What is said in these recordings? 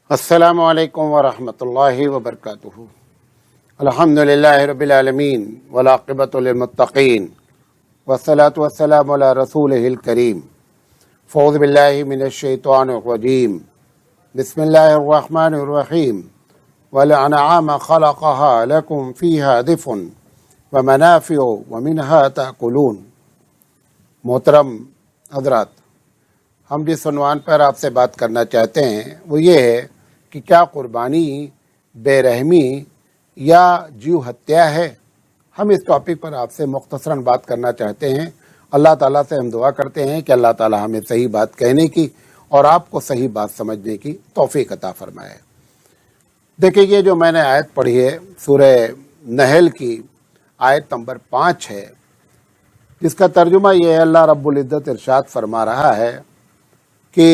السلام علیکم ورحمۃ اللہ وبرکاتہ۔ الحمدللہ رب العالمین والعاقبۃ للمتقین والصلاۃ والسلام علی رسولہ الکریم۔ اعوذ باللہ من الشیطان الرجیم، بسم اللہ الرحمن الرحیم۔ والانعام خلقها لکم فیہا دفء ومنافع ومنها تأکلون۔ محترم حضرات، ہم جس عنوان پر آپ سے بات کرنا چاہتے ہیں وہ یہ ہے کہ کیا قربانی بے رحمی یا جیو ہتیا ہے؟ ہم اس ٹاپک پر آپ سے مختصراً بات کرنا چاہتے ہیں۔ اللہ تعالیٰ سے ہم دعا کرتے ہیں کہ اللہ تعالیٰ ہمیں صحیح بات کہنے کی اور آپ کو صحیح بات سمجھنے کی توفیق عطا فرمائے۔ دیکھیں، یہ جو میں نے آیت پڑھی ہے سورہ نحل کی آیت نمبر 5 ہے، جس کا ترجمہ یہ ہے، اللہ رب العزت ارشاد فرما رہا ہے کہ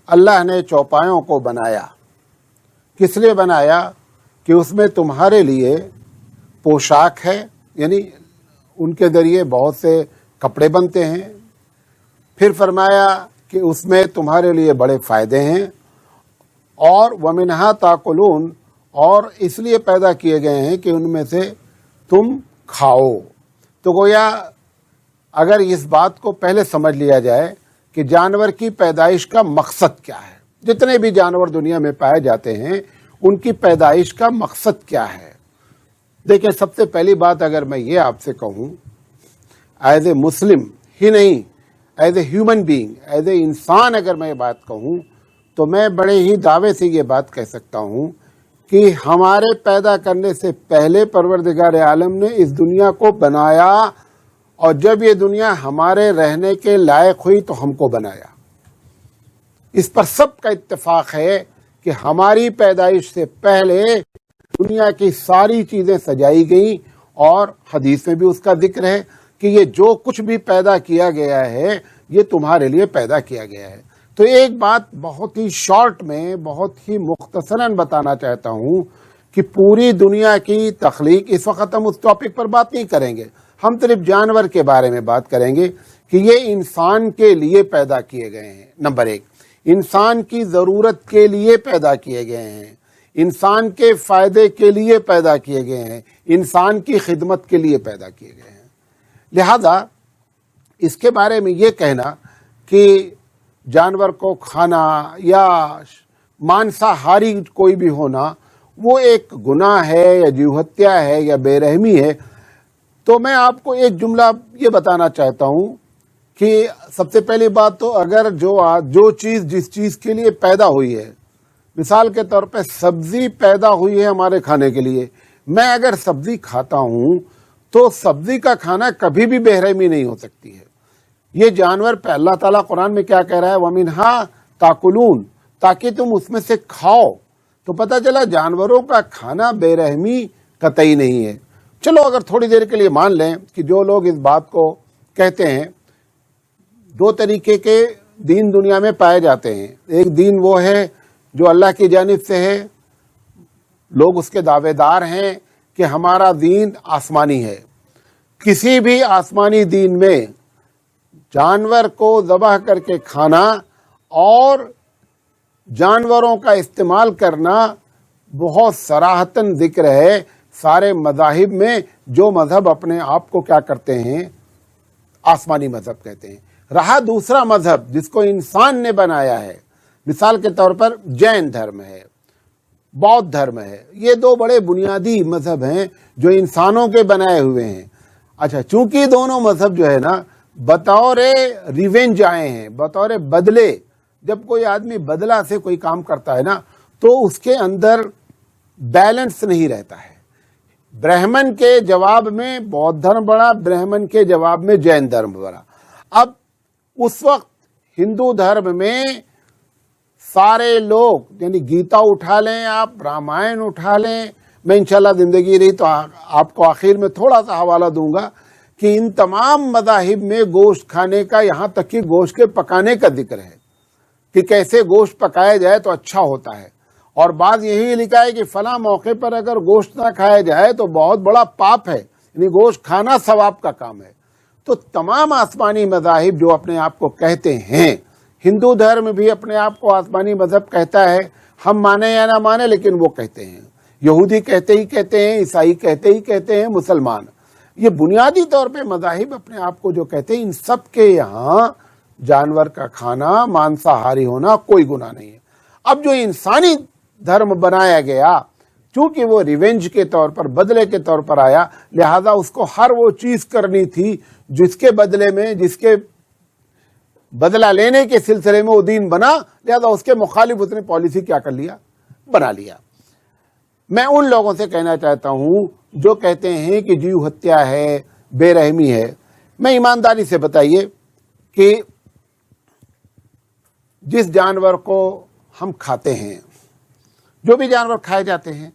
اللہ نے چوپایوں کو بنایا۔ کس لیے بنایا؟ کہ اس میں تمہارے لیے پوشاک ہے، یعنی ان کے ذریعے بہت سے کپڑے بنتے ہیں۔ پھر فرمایا کہ اس میں تمہارے لیے بڑے فائدے ہیں، اور وَمِنْهَا تَأْكُلُونَ، اور اس لیے پیدا کیے گئے ہیں کہ ان میں سے تم کھاؤ۔ تو گویا اگر اس بات کو پہلے سمجھ لیا جائے کہ جانور کی پیدائش کا مقصد کیا ہے، جتنے بھی جانور دنیا میں پائے جاتے ہیں ان کی پیدائش کا مقصد کیا ہے۔ دیکھیں، سب سے پہلی بات اگر میں یہ آپ سے کہوں، ایز اے مسلم ہی نہیں، as a human being, as a انسان اگر میں یہ بات کہوں تو میں بڑے ہی دعوے سے یہ بات کہہ سکتا ہوں کہ ہمارے پیدا کرنے سے پہلے پروردگار عالم نے اس دنیا کو بنایا، اور جب یہ دنیا ہمارے رہنے کے لائق ہوئی تو ہم کو بنایا۔ اس پر سب کا اتفاق ہے کہ ہماری پیدائش سے پہلے دنیا کی ساری چیزیں سجائی گئیں، اور حدیث میں بھی اس کا ذکر ہے کہ یہ جو کچھ بھی پیدا کیا گیا ہے یہ تمہارے لیے پیدا کیا گیا ہے۔ تو ایک بات بہت ہی شارٹ میں، بہت ہی مختصراً بتانا چاہتا ہوں کہ پوری دنیا کی تخلیق، اس وقت ہم اس ٹاپک پر بات نہیں کریں گے، ہم صرف جانور کے بارے میں بات کریں گے کہ یہ انسان کے لیے پیدا کیے گئے ہیں۔ نمبر 1، انسان کی ضرورت کے لیے پیدا کیے گئے ہیں، انسان کے فائدے کے لیے پیدا کیے گئے ہیں، انسان کی خدمت کے لیے پیدا کیے گئے ہیں۔ لہذا اس کے بارے میں یہ کہنا کہ جانور کو کھانا یا مانساہاری کوئی بھی ہونا وہ ایک گناہ ہے یا جیو ہتیا ہے یا بے رحمی ہے، تو میں آپ کو ایک جملہ یہ بتانا چاہتا ہوں کہ سب سے پہلی بات تو اگر جو چیز جس چیز کے لیے پیدا ہوئی ہے، مثال کے طور پہ سبزی پیدا ہوئی ہے ہمارے کھانے کے لیے، میں اگر سبزی کھاتا ہوں تو سبزی کا کھانا کبھی بھی بے رحمی نہیں ہو سکتی ہے۔ یہ جانور پہ اللہ تعالیٰ قرآن میں کیا کہہ رہا ہے؟ وَمِنْهَا تَأْكُلُونَ، تاکہ تم اس میں سے کھاؤ۔ تو پتہ چلا جانوروں کا کھانا بے رحمی قطعی نہیں ہے۔ چلو اگر تھوڑی دیر کے لیے مان لیں کہ جو لوگ اس بات کو کہتے ہیں، دو طریقے کے دین دنیا میں پائے جاتے ہیں۔ ایک دین وہ ہے جو اللہ کی جانب سے ہے، لوگ اس کے دعوے دار ہیں کہ ہمارا دین آسمانی ہے۔ کسی بھی آسمانی دین میں جانور کو ذبح کر کے کھانا اور جانوروں کا استعمال کرنا بہت صراحتاً ذکر ہے سارے مذاہب میں۔ جو مذہب اپنے آپ کو کیا کرتے ہیں؟ آسمانی مذہب کہتے ہیں۔ رہا دوسرا مذہب جس کو انسان نے بنایا ہے، مثال کے طور پر جین دھرم ہے، بودھ دھرم ہے، یہ دو بڑے بنیادی مذہب ہیں جو انسانوں کے بنائے ہوئے ہیں۔ اچھا، چونکہ دونوں مذہب جو ہے نا بطور ریونج آئے ہیں، بطور بدلے، جب کوئی آدمی بدلہ سے کوئی کام کرتا ہے نا تو اس کے اندر بیلنس نہیں رہتا ہے۔ برہمن کے جواب میں بودھ دھرم بڑا، برہمن کے جواب میں جین دھرم بڑا۔ اب اس وقت ہندو دھرم میں سارے لوگ، یعنی گیتا اٹھا لیں آپ، رامائن اٹھا لیں، میں انشاءاللہ زندگی رہی تو آپ کو آخر میں تھوڑا سا حوالہ دوں گا کہ ان تمام مذاہب میں گوشت کھانے کا، یہاں تک کہ گوشت کے پکانے کا ذکر ہے کہ کیسے گوشت پکایا جائے تو اچھا ہوتا ہے، اور بعض یہی لکھا ہے کہ فلاں موقع پر اگر گوشت نہ کھایا جائے تو بہت بڑا پاپ ہے، یعنی گوشت کھانا ثواب کا کام ہے۔ تو تمام آسمانی مذاہب جو اپنے آپ کو کہتے ہیں، ہندو دھرم بھی اپنے آپ کو آسمانی مذہب کہتا ہے، ہم مانے یا نہ مانے لیکن وہ کہتے ہیں، یہودی کہتے ہیں، عیسائی کہتے ہیں، مسلمان، یہ بنیادی طور پہ مذاہب اپنے آپ کو جو کہتے ہیں، ان سب کے یہاں جانور کا کھانا، مانساہاری ہونا کوئی گناہ نہیں ہے۔ اب جو انسانی دھرم بنایا گیا، چونکہ وہ ریونج کے طور پر، بدلے کے طور پر آیا، لہذا اس کو ہر وہ چیز کرنی تھی جس کے بدلے میں، جس کے بدلہ لینے کے سلسلے میں وہ دین بنا، لہذا اس کے مخالف اس نے پالیسی کیا کر لیا، بنا لیا۔ میں ان لوگوں سے کہنا چاہتا ہوں جو کہتے ہیں کہ جیو ہتیا ہے، بے رحمی ہے، میں ایمانداری سے بتائیے کہ جس جانور کو ہم کھاتے ہیں، جو بھی جانور کھائے جاتے ہیں،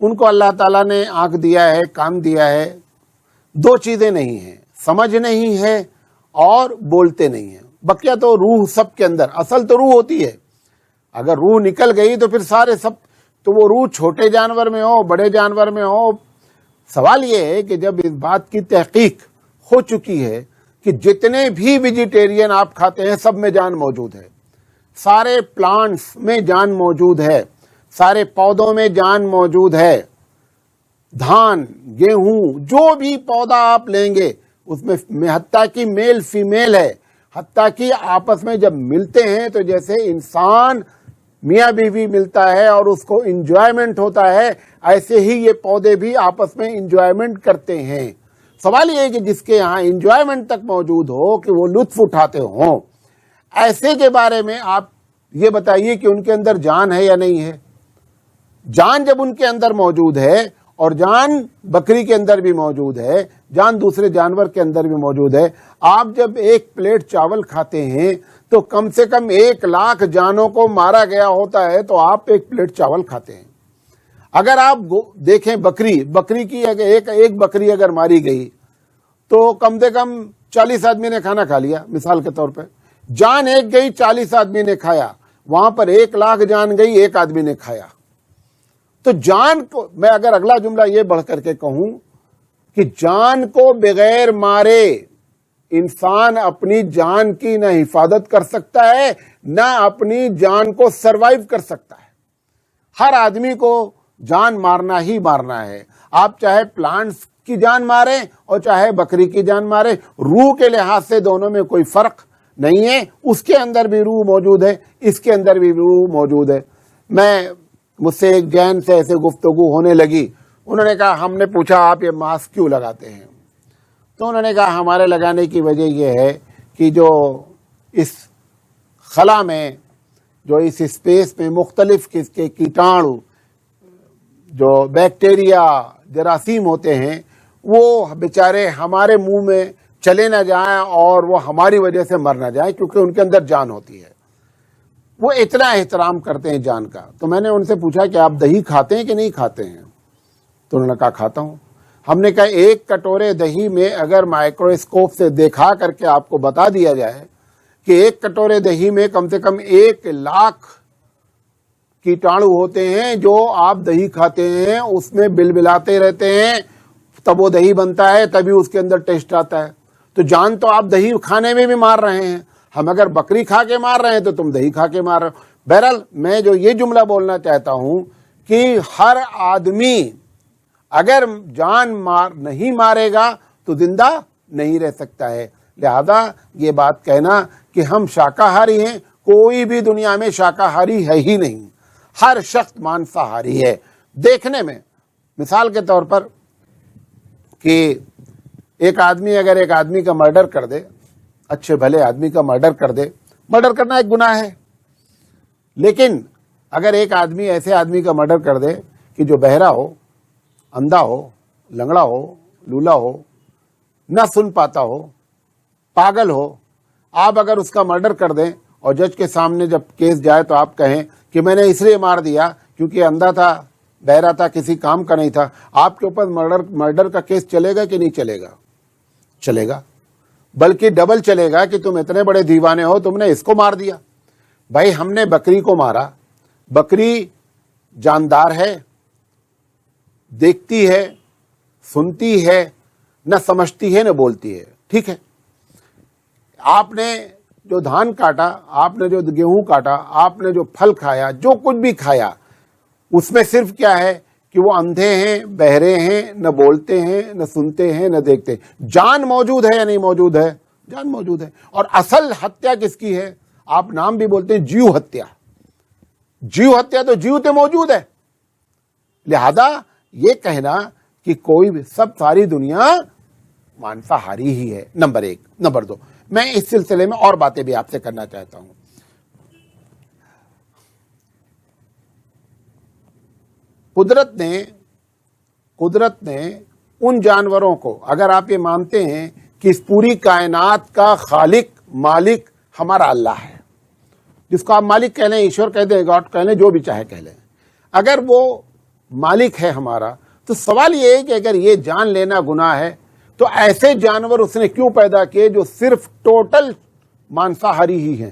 ان کو اللہ تعالیٰ نے آنکھ دیا ہے، کان دیا ہے، دو چیزیں نہیں ہیں، سمجھ نہیں ہے اور بولتے نہیں ہیں۔ بقیہ تو روح سب کے اندر، اصل تو روح ہوتی ہے، اگر روح نکل گئی تو پھر سارے سب، تو وہ روح چھوٹے جانور میں ہو، بڑے جانور میں ہو۔ سوال یہ ہے کہ جب اس بات کی تحقیق ہو چکی ہے کہ جتنے بھی ویجیٹیرین آپ کھاتے ہیں سب میں جان موجود ہے، سارے پلانٹس میں جان موجود ہے، سارے پودوں میں جان موجود ہے، دھان، گیہوں، جو بھی پودا آپ لیں گے اس میں حتیٰ کہ میل فیمیل ہے، حتیٰ کہ آپس میں جب ملتے ہیں تو جیسے انسان میاں بیوی ملتا ہے اور اس کو انجوائمنٹ ہوتا ہے، ایسے ہی یہ پودے بھی آپس میں انجوائمنٹ کرتے ہیں۔ سوال یہ ہے کہ جس کے یہاں انجوائمنٹ تک موجود ہو، کہ وہ لطف اٹھاتے ہوں، ایسے کے بارے میں آپ یہ بتائیے کہ ان کے اندر جان ہے یا نہیں ہے؟ جان جب ان کے اندر موجود ہے، اور جان بکری کے اندر بھی موجود ہے، جان دوسرے جانور کے اندر بھی موجود ہے، آپ جب ایک پلیٹ چاول کھاتے ہیں تو کم سے کم 1,00,000 جانوں کو مارا گیا ہوتا ہے، تو آپ ایک پلیٹ چاول کھاتے ہیں۔ اگر آپ دیکھیں بکری کی ایک بکری اگر ماری گئی تو کم سے کم 40 آدمی نے کھانا کھا لیا، مثال کے طور پہ جان ایک گئی، 40 آدمی نے کھایا، وہاں پر 1,00,000 جان گئی، ایک آدمی نے کھایا۔ تو جان کو میں اگر اگلا جملہ یہ بڑھ کر کے کہوں کہ جان کو بغیر مارے انسان اپنی جان کی نہ حفاظت کر سکتا ہے، نہ اپنی جان کو سروائیو کر سکتا ہے۔ ہر آدمی کو جان مارنا ہی مارنا ہے، آپ چاہے پلانٹس کی جان ماریں اور چاہے بکری کی جان ماریں، روح کے لحاظ سے دونوں میں کوئی فرق نہیں ہے، اس کے اندر بھی روح موجود ہے، اس کے اندر بھی روح موجود ہے۔ مجھ سے ایک جین سے ایسے گفتگو ہونے لگی، انہوں نے کہا، ہم نے پوچھا آپ یہ ماسک کیوں لگاتے ہیں؟ تو انہوں نے کہا ہمارے لگانے کی وجہ یہ ہے کہ جو اس خلا میں، جو اس اسپیس میں مختلف قسم کے کیٹاڑو، جو بیکٹیریا، جراثیم ہوتے ہیں، وہ بیچارے ہمارے منہ میں چلے نہ جائیں اور وہ ہماری وجہ سے مر نہ جائیں، کیونکہ ان کے اندر جان ہوتی ہے۔ وہ اتنا احترام کرتے ہیں جان کا۔ تو میں نے ان سے پوچھا کہ آپ دہی کھاتے ہیں کہ نہیں کھاتے ہیں؟ تو انہوں نے کہا کھاتا ہوں۔ ہم نے کہا ایک کٹورے دہی میں اگر مائکروسکوپ سے دیکھا کر کے آپ کو بتا دیا جائے کہ ایک کٹورے دہی میں کم سے کم 1,00,000 کیٹاڑو ہوتے ہیں جو آپ دہی کھاتے ہیں اس میں بلبلاتے رہتے ہیں، تب وہ دہی بنتا ہے، تبھی اس کے اندر ٹیسٹ آتا ہے۔ تو جان تو آپ دہی کھانے میں بھی مار رہے ہیں، ہم اگر بکری کھا کے مار رہے ہیں تو تم دہی کھا کے مار رہے ہو۔ بہرحال میں جو یہ جملہ بولنا چاہتا ہوں کہ ہر آدمی اگر جان نہیں مارے گا تو زندہ نہیں رہ سکتا ہے۔ لہذا یہ بات کہنا کہ ہم شاکاہاری ہیں، کوئی بھی دنیا میں شاکاہاری ہے ہی نہیں، ہر شخص مانساہاری ہے۔ دیکھنے میں مثال کے طور پر کہ ایک آدمی اگر ایک آدمی کا مرڈر کر دے، اچھے بھلے آدمی کا مرڈر کر دے، مرڈر کرنا ایک گناہ ہے، لیکن اگر ایک آدمی ایسے آدمی کا مرڈر کر دے کہ جو بہرا ہو، اندھا ہو، لنگڑا ہو، لولا ہو، نہ سن پاتا ہو، پاگل ہو، آپ اگر اس کا مرڈر کر دیں اور جج کے سامنے جب کیس جائے تو آپ کہیں کہ میں نے اس لیے مار دیا کیونکہ اندھا تھا، بہرا تھا، کسی کام کا نہیں تھا، آپ کے اوپر مرڈر کا کیس چلے گا کہ نہیں چلے گا؟ چلے گا، بلکہ ڈبل چلے گا کہ تم اتنے بڑے دیوانے ہو، تم نے اس کو مار دیا۔ بھائی ہم نے بکری کو مارا، بکری جاندار ہے، دیکھتی ہے، سنتی ہے، نہ سمجھتی ہے نہ بولتی ہے، ٹھیک ہے؟ آپ نے جو دھان کاٹا، آپ نے جو گیہوں کاٹا، آپ نے جو پھل کھایا، جو کچھ بھی کھایا، اس میں صرف کیا ہے کہ وہ اندھے ہیں، بہرے ہیں، نہ بولتے ہیں، نہ سنتے ہیں، نہ دیکھتے ہیں۔ جان موجود ہے یا نہیں موجود ہے؟ جان موجود ہے۔ اور اصل ہتیا کس کی ہے؟ آپ نام بھی بولتے ہیں جیو ہتیا۔ جیو ہتیا تو جیو تے موجود ہے۔ لہذا یہ کہنا کہ کوئی بھی ساری دنیا مانساہاری ہی ہے، نمبر ایک۔ نمبر دو، میں اس سلسلے میں اور باتیں بھی آپ سے کرنا چاہتا ہوں۔ قدرت نے ان جانوروں کو، اگر آپ یہ مانتے ہیں کہ اس پوری کائنات کا خالق مالک ہمارا اللہ ہے، جس کو آپ مالک کہہ لیں، ایشور کہہ دیں، گاڈ کہہ لیں، جو بھی چاہے کہہ لیں، اگر وہ مالک ہے ہمارا، تو سوال یہ ہے کہ اگر یہ جان لینا گناہ ہے تو ایسے جانور اس نے کیوں پیدا کیے جو صرف ٹوٹل مانساہاری ہی ہیں؟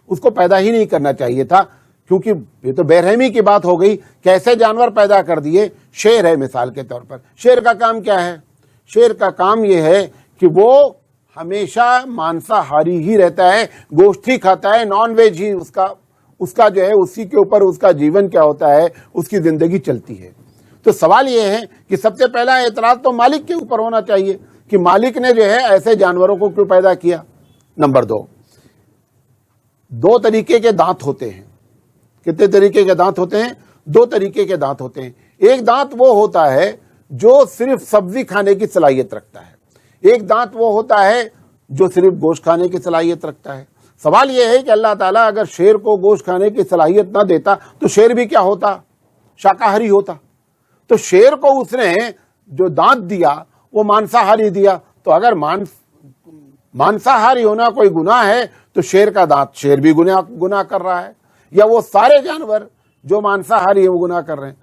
اس کو پیدا ہی نہیں کرنا چاہیے تھا، کیونکہ یہ تو بے رحمی کی بات ہو گئی کہ ایسے جانور پیدا کر دیے۔ شیر ہے مثال کے طور پر، شیر کا کام کیا ہے؟ شیر کا کام یہ ہے کہ وہ ہمیشہ مانساہاری ہی رہتا ہے، گوشت ہی کھاتا ہے، نان ویج ہی اس کا جو ہے، اسی کے اوپر اس کا جیون کیا ہوتا ہے، اس کی زندگی چلتی ہے۔ تو سوال یہ ہے کہ سب سے پہلا اعتراض تو مالک کے اوپر ہونا چاہیے کہ مالک نے جو ہے ایسے جانوروں کو کیوں پیدا کیا۔ نمبر دو طریقے کے دانت ہوتے ہیں۔ کتنے طریقے کے دانت ہوتے ہیں؟ دو طریقے کے دانت ہوتے ہیں۔ ایک دانت وہ ہوتا ہے جو صرف سبزی کھانے کی صلاحیت رکھتا ہے، ایک دانت وہ ہوتا ہے جو صرف گوشت کھانے کی صلاحیت رکھتا ہے۔ سوال یہ ہے کہ اللہ تعالیٰ اگر شیر کو گوشت کھانے کی صلاحیت نہ دیتا تو شیر بھی کیا ہوتا؟ شاکاہاری ہوتا۔ تو شیر کو اس نے جو دانت دیا وہ مانساہاری دیا۔ تو اگر مانساہاری ہونا کوئی گناہ ہے تو شیر کا دانت، شیر بھی گناہ کر رہا ہے، یا وہ سارے جانور جو مانساہاری ہیں وہ گناہ کر رہے ہیں۔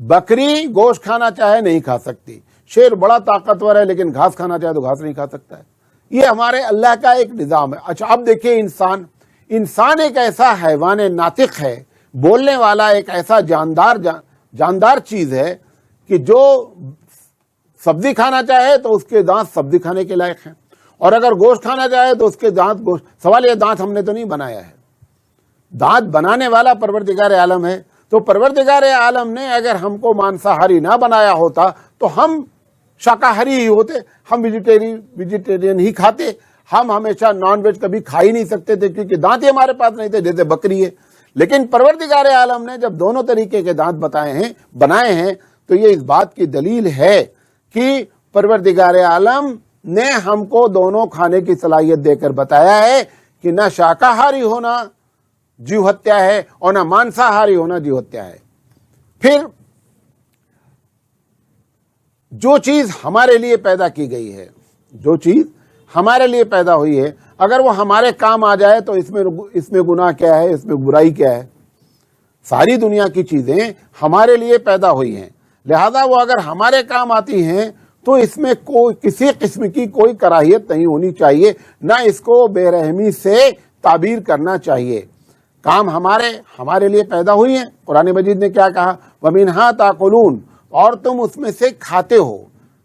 بکری گوشت کھانا چاہے نہیں کھا سکتی، شیر بڑا طاقتور ہے لیکن گھاس کھانا چاہے تو گھاس نہیں کھا سکتا ہے۔ یہ ہمارے اللہ کا ایک نظام ہے۔ اچھا اب دیکھیے، انسان ایک ایسا حیوان ناطق ہے، بولنے والا ایک ایسا جاندار چیز ہے کہ جو سبزی کھانا چاہے تو اس کے دانت سبزی کھانے کے لائق ہیں، اور اگر گوشت کھانا چاہے تو اس کے دانت گوشت۔ سوال یہ، دانت ہم نے تو نہیں بنایا ہے، دانت بنانے والا پروردگار عالم ہے۔ تو پروردگار عالم نے اگر ہم کو مانساہاری نہ بنایا ہوتا تو ہم شاکاہاری ہی ہوتے، ہم ویجیٹیرین ہی کھاتے، ہم ہمیشہ نان ویج کبھی کھا ہی نہیں سکتے تھے کیونکہ دانت ہی ہمارے پاس نہیں تھے، جیسے بکری ہے۔ لیکن پروردگار عالم نے جب دونوں طریقے کے دانت بنائے ہیں تو یہ اس بات کی دلیل ہے کہ پروردگار عالم نے ہم کو دونوں کھانے کی صلاحیت دے کر بتایا ہے کہ نہ شاکاہاری ہونا جیو ہتیا ہے اور نہ مانساہاری ہونا جیو ہتیا ہے۔ پھر جو چیز ہمارے لیے پیدا کی گئی ہے، جو چیز ہمارے لیے پیدا ہوئی ہے، اگر وہ ہمارے کام آ جائے تو اس میں گناہ کیا ہے، اس میں برائی کیا ہے؟ ساری دنیا کی چیزیں ہمارے لیے پیدا ہوئی ہیں، لہذا وہ اگر ہمارے کام آتی ہیں تو اس میں کسی قسم کی کوئی کراہیت نہیں ہونی چاہیے، نہ اس کو بے رحمی سے تعبیر کرنا چاہیے۔ کام ہمارے لیے پیدا ہوئی ہیں۔ قرآن مجید نے کیا کہا؟ وَمِنْهَا تَأْكُلُونَ، اور تم اس میں سے کھاتے ہو،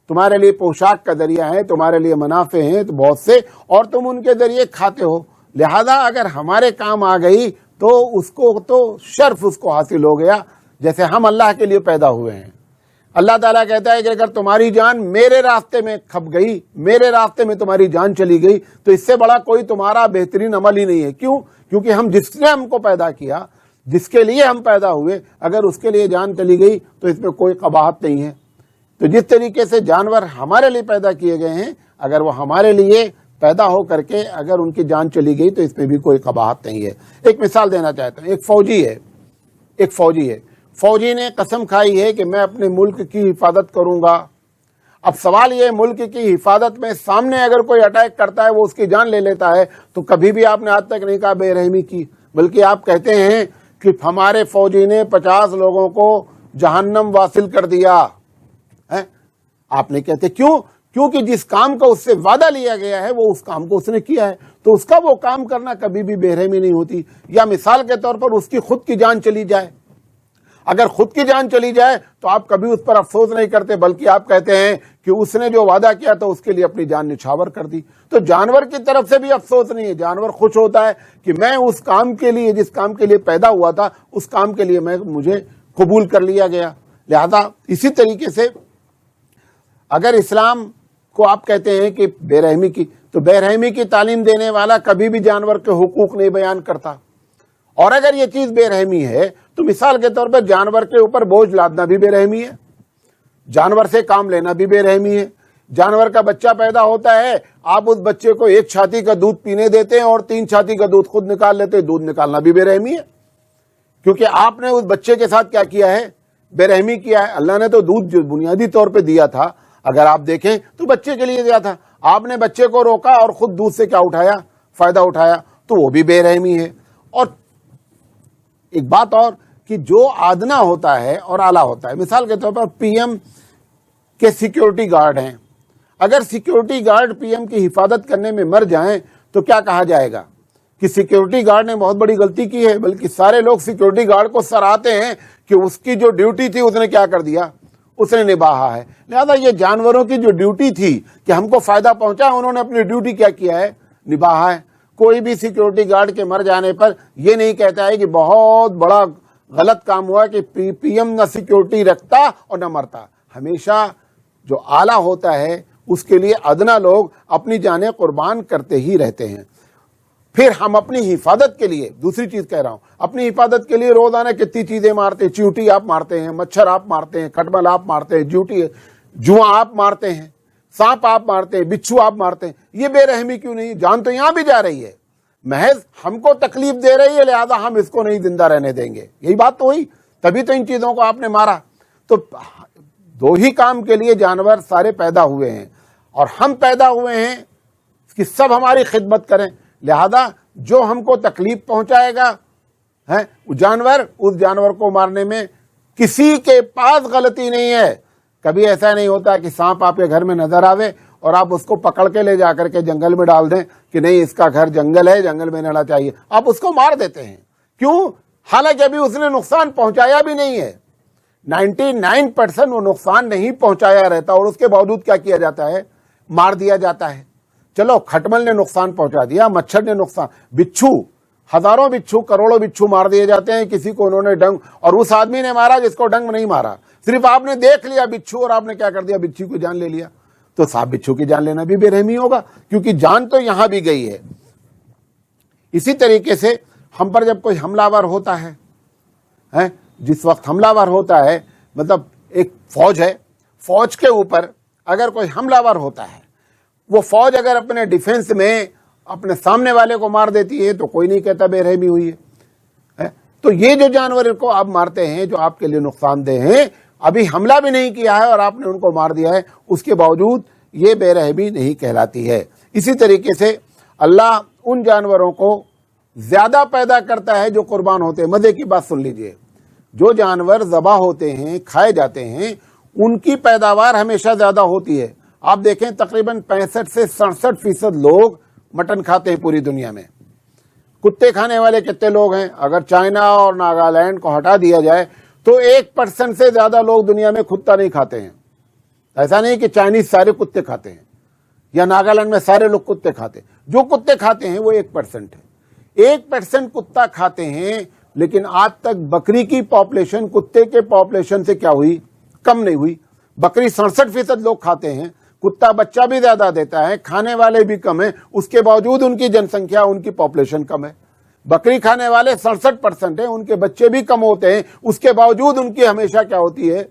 تمہارے لیے پوشاک کا ذریعہ ہے، تمہارے لیے منافع ہیں تو بہت سے، اور تم ان کے ذریعے کھاتے ہو۔ لہذا اگر ہمارے کام آ گئی تو اس کو تو شرف اس کو حاصل ہو گیا، جیسے ہم اللہ کے لیے پیدا ہوئے ہیں۔ اللہ تعالیٰ کہتا ہے کہ اگر تمہاری جان میرے راستے میں کھپ گئی، میرے راستے میں تمہاری جان چلی گئی، تو اس سے بڑا کوئی تمہارا بہترین عمل ہی نہیں ہے۔ کیوں؟ کیونکہ جس نے ہم کو پیدا کیا، جس کے لیے ہم پیدا ہوئے، اگر اس کے لیے جان چلی گئی تو اس میں کوئی قباحت نہیں ہے۔ تو جس طریقے سے جانور ہمارے لیے پیدا کیے گئے ہیں، اگر وہ ہمارے لیے پیدا ہو کر کے اگر ان کی جان چلی گئی تو اس میں بھی کوئی قباحت نہیں ہے۔ ایک مثال دینا چاہتا ہوں، ایک فوجی ہے، فوجی نے قسم کھائی ہے کہ میں اپنے ملک کی حفاظت کروں گا۔ اب سوال یہ، ملک کی حفاظت میں سامنے اگر کوئی اٹیک کرتا ہے، وہ اس کی جان لے لیتا ہے، تو کبھی بھی آپ نے آج تک نہیں کہا بے رحمی کی، بلکہ آپ کہتے ہیں کہ ہمارے فوجی نے 50 لوگوں کو جہنم واصل کر دیا۔ آپ نے کہتے کیوں؟ کیونکہ جس کام کا اس سے وعدہ لیا گیا ہے وہ اس کام کو اس نے کیا ہے، تو اس کا وہ کام کرنا کبھی بھی بے رحمی نہیں ہوتی۔ یا مثال کے طور پر اس کی خود کی جان چلی جائے، اگر خود کی جان چلی جائے تو آپ کبھی اس پر افسوس نہیں کرتے، بلکہ آپ کہتے ہیں کہ اس نے جو وعدہ کیا تھا اس کے لیے اپنی جان نچھاور کر دی۔ تو جانور کی طرف سے بھی افسوس نہیں ہے، جانور خوش ہوتا ہے کہ میں اس کام کے لیے، جس کام کے لیے پیدا ہوا تھا، اس کام کے لیے مجھے قبول کر لیا گیا۔ لہذا اسی طریقے سے اگر اسلام کو آپ کہتے ہیں کہ بے رحمی کی، تو بے رحمی کی تعلیم دینے والا کبھی بھی جانور کے حقوق نہیں بیان کرتا۔ اور اگر یہ چیز بے رحمی ہے تو مثال کے طور پر جانور کے اوپر بوجھ لادنا بھی بے رحمی ہے، جانور سے کام لینا بھی بے رحمی ہے۔ جانور کا بچہ پیدا ہوتا ہے، آپ اس بچے کو 1 چھاتی کا دودھ پینے دیتے ہیں اور 3 چھاتی کا دودھ خود نکال لیتے ہیں، دودھ نکالنا بھی بے رحمی ہے، کیونکہ آپ نے اس بچے کے ساتھ کیا کیا ہے؟ بے رحمی کیا ہے۔ اللہ نے تو دودھ جو بنیادی طور پہ دیا تھا، اگر آپ دیکھیں تو بچے کے لیے دیا تھا، آپ نے بچے کو روکا اور خود دودھ سے کیا اٹھایا؟ فائدہ اٹھایا، تو وہ بھی بے رحمی ہے۔ اور ایک بات اور کہ جو ادنا ہوتا ہے اور اعلیٰ ہوتا ہے، مثال کے طور پر پی ایم کے سیکیورٹی گارڈ ہیں، اگر سیکیورٹی گارڈ پی ایم کی حفاظت کرنے میں مر جائیں تو کیا کہا جائے گا کہ سیکیورٹی گارڈ نے بہت بڑی غلطی کی ہے، بلکہ سارے لوگ سیکیورٹی گارڈ کو سراہتے ہیں کہ اس کی جو ڈیوٹی تھی اس نے کیا کر دیا؟ اس نے نبھایا ہے۔ لہذا یہ جانوروں کی جو ڈیوٹی تھی کہ ہم کو فائدہ پہنچا، انہوں نے اپنی ڈیوٹی کیا کیا ہے؟ نبھایا ہے۔ کوئی بھی سیکیورٹی گارڈ کے مر جانے پر یہ نہیں کہتا ہے کہ بہت بڑا غلط کام ہوا کہ پی ایم نہ سیکیورٹی رکھتا اور نہ مرتا۔ ہمیشہ جو اعلیٰ ہوتا ہے اس کے لیے ادنا لوگ اپنی جانیں قربان کرتے ہی رہتے ہیں۔ پھر ہم اپنی حفاظت کے لیے، دوسری چیز کہہ رہا ہوں، اپنی حفاظت کے لیے روزانہ کتنی چیزیں مارتے ہیں، چیونٹی آپ مارتے ہیں، مچھر آپ مارتے ہیں، کھٹمل آپ مارتے ہیں، جواں آپ مارتے ہیں، سانپ آپ مارتے ہیں، بچھو آپ مارتے ہیں۔ یہ بے رحمی کیوں نہیں؟ جان تو یہاں بھی جا رہی ہے، محض ہم کو تکلیف دے رہی ہے، لہذا ہم اس کو نہیں زندہ رہنے دیں گے۔ یہی بات تو ہوئی، تبھی تو ان چیزوں کو آپ نے مارا۔ تو 2 ہی کام کے لیے جانور سارے پیدا ہوئے ہیں، اور ہم پیدا ہوئے ہیں کہ سب ہماری خدمت کریں۔ لہذا جو ہم کو تکلیف پہنچائے گا وہ جانور، اس جانور کو مارنے میں کسی کے پاس غلطی نہیں ہے۔ کبھی ایسا نہیں ہوتا کہ سانپ آپ کے گھر میں نظر آوے اور آپ اس کو پکڑ کے لے جا کر کے جنگل میں ڈال دیں کہ نہیں اس کا گھر جنگل ہے، جنگل میں رہنا چاہیے، آپ اس کو مار دیتے ہیں۔ کیوں؟ حالانکہ ابھی اس نے نقصان پہنچایا بھی نہیں ہے، 99% وہ نقصان نہیں پہنچایا رہتا، اور اس کے باوجود کیا کیا جاتا ہے؟ مار دیا جاتا ہے۔ چلو کھٹمل نے نقصان پہنچا دیا، مچھر نے نقصان، بچھو، ہزاروں بچھو، کروڑوں بچھو مار دیے جاتے ہیں، کسی کو انہوں نے ڈنگ، اور اس آدمی نے مارا جس کو ڈنگ نہیں مارا، صرف آپ نے دیکھ لیا بچھو اور آپ نے کیا کر دیا؟ بچھو کی جان لے لیا۔ تو صاحب بچھو کی جان لینا بھی بے رحمی ہوگا، کیونکہ جان تو یہاں بھی گئی ہے۔ اسی طریقے سے ہم پر جب کوئی حملہ آور ہوتا ہے، جس وقت حملہ آور ہوتا ہے، مطلب ایک فوج ہے، فوج کے اوپر اگر کوئی حملہ آور ہوتا ہے، وہ فوج اگر اپنے ڈیفنس میں اپنے سامنے والے کو مار دیتی ہے تو کوئی نہیں کہتا بے رحمی ہوئی ہے۔ تو یہ جو جانور کو آپ مارتے ہیں جو آپ کے لیے نقصان دہ ہیں، ابھی حملہ بھی نہیں کیا ہے اور آپ نے ان کو مار دیا ہے، اس کے باوجود یہ بے رحمی نہیں کہلاتی ہے۔ اسی طریقے سے اللہ ان جانوروں کو زیادہ پیدا کرتا ہے جو قربان ہوتے ہیں۔ مزے کی بات سن لیجئے، جو جانور ذبح ہوتے ہیں، کھائے جاتے ہیں، ان کی پیداوار ہمیشہ زیادہ ہوتی ہے۔ آپ دیکھیں تقریباً 65 سے 67% لوگ مٹن کھاتے ہیں پوری دنیا میں۔ کتے کھانے والے کتنے لوگ ہیں؟ اگر چائنا اور ناگالینڈ کو ہٹا دیا جائے تو 1% سے زیادہ لوگ دنیا میں کتا نہیں کھاتے ہیں۔ ایسا نہیں کہ چائنیز سارے کتے کھاتے ہیں یا ناگالینڈ میں سارے لوگ کتے کھاتے ہیں، جو کتے کھاتے ہیں وہ 1% ہے۔ 1% کتا کھاتے ہیں، لیکن آج تک بکری کی پاپولیشن کتے کے پاپولیشن سے کیا ہوئی؟ کم نہیں ہوئی۔ بکری 67% لوگ کھاتے ہیں، کتا بچہ بھی زیادہ دیتا ہے، کھانے والے بھی کم ہیں، اس کے باوجود ان کی جن سنکھیا، ان کی پاپولیشن کم ہے۔ بکری کھانے والے 67% ہیں، ان کے بچے بھی کم ہوتے ہیں، اس کے باوجود ان کی ہمیشہ کیا ہوتی ہے؟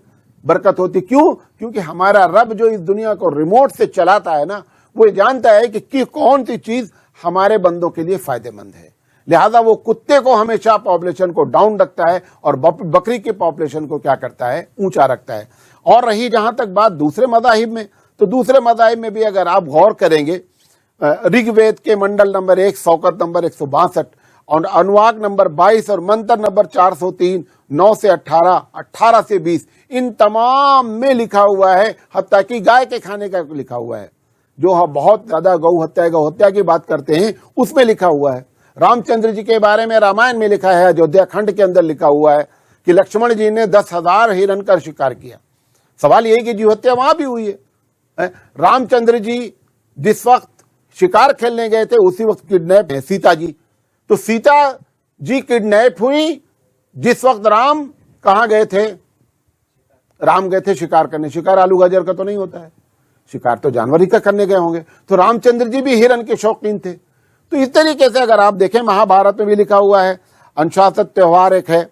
برکت ہوتی۔ کیوں؟ کیونکہ ہمارا رب جو اس دنیا کو ریموٹ سے چلاتا ہے نا، وہ جانتا ہے کہ کون سی چیز ہمارے بندوں کے لیے فائدہ مند ہے، لہذا وہ کتے کو ہمیشہ پاپولیشن کو ڈاؤن رکھتا ہے اور بکری کی پاپولیشن کو کیا کرتا ہے؟ اونچا رکھتا ہے۔ اور رہی جہاں تک بات دوسرے مذاہب میں، تو دوسرے مذاہب میں بھی اگر آپ غور کریں گے، رگ وید کے منڈل نمبر 1 سوکت نمبر 162 اور انواگ نمبر 22 اور منتر نمبر 403 9 سے 18 18 سے 20 ان تمام میں لکھا ہوا ہے، حتیٰ کہ گائے کے کھانے کا لکھا ہوا ہے، جو بہت زیادہ گو ہتیا کی بات کرتے ہیں اس میں لکھا ہوا ہے۔ رام چندر جی کے بارے میں رامائن میں لکھا ہے، ایودھیا کھنڈ کے اندر لکھا ہوا ہے کہ لکشمن جی نے 10,000 ہرن کا شکار کیا. سوال یہی کہ جیو ہتیا وہاں بھی ہوئی ہے. رام چندر جی جس وقت شکار کھیلنے گئے تھے اسی وقت کڈنیپ ہے سیتا جی. تو سیتا جی کڈنیپ ہوئی جس وقت رام کہاں گئے تھے؟ رام گئے تھے شکار کرنے. شکار آلو گاجر کا تو نہیں ہوتا ہے، شکار تو جانور ہی کا کرنے گئے ہوں گے. تو رام چندر جی بھی ہرن کے شوقین تھے. تو اس طریقے سے اگر آپ دیکھیں مہا بھارت میں بھی لکھا ہوا ہے. انشاست تہوار ایک ہے،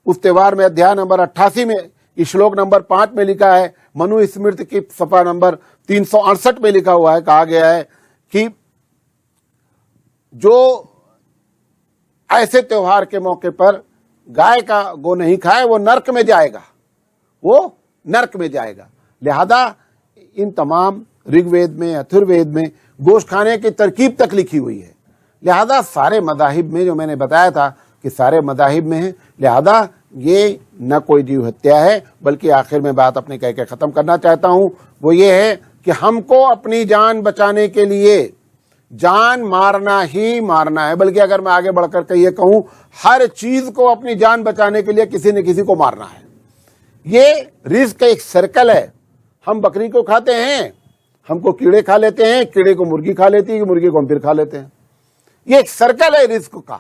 اس تہوار میں ادھیائے نمبر 88 میں شلوک نمبر 5 میں لکھا ہے، منو اسمرت کی صفحہ نمبر 368 میں لکھا ہوا ہے، کہا گیا ہے کہ جو ایسے تہوار کے موقع پر گائے کا گو نہیں کھائے وہ نرک میں جائے گا، وہ نرک میں جائے گا. لہذا ان تمام رگ وید میں اتھر وید میں گوشت کھانے کی ترکیب تک لکھی ہوئی ہے. لہذا سارے مذاہب میں، جو میں نے بتایا تھا کہ سارے مذاہب میں ہے، لہذا یہ نہ کوئی جیو ہتیا ہے. بلکہ آخر میں بات اپنے کہہ کے ختم کرنا چاہتا ہوں، وہ یہ ہے کہ ہم کو اپنی جان بچانے کے لیے جان مارنا ہی مارنا ہے. بلکہ اگر میں آگے بڑھ کر کے یہ کہوں، ہر چیز کو اپنی جان بچانے کے لیے کسی نہ کسی کو مارنا ہے. یہ رزق کا ایک سرکل ہے. ہم بکری کو کھاتے ہیں، ہم کو کیڑے کھا لیتے ہیں، کیڑے کو مرغی کھا لیتی ہے، مرغی کو ہم پھر کھا لیتے ہیں. یہ ایک سرکل ہے رزق کا.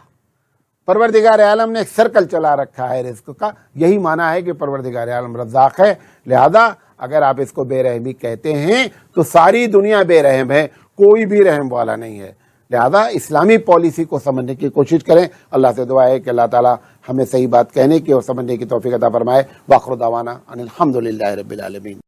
پروردگار عالم نے ایک سرکل چلا رکھا ہے رزق کا. یہی معنی ہے کہ پروردگار عالم رزاق ہے. لہذا اگر آپ اس کو بے رحمی کہتے ہیں تو ساری دنیا بے رحم ہے، کوئی بھی رحم والا نہیں ہے. لہذا اسلامی پالیسی کو سمجھنے کی کوشش کریں. اللہ سے دعا ہے کہ اللہ تعالی ہمیں صحیح بات کہنے کی اور سمجھنے کی توفیق عطا فرمائے. وآخر دعوانا ان الحمدللہ رب العالمین.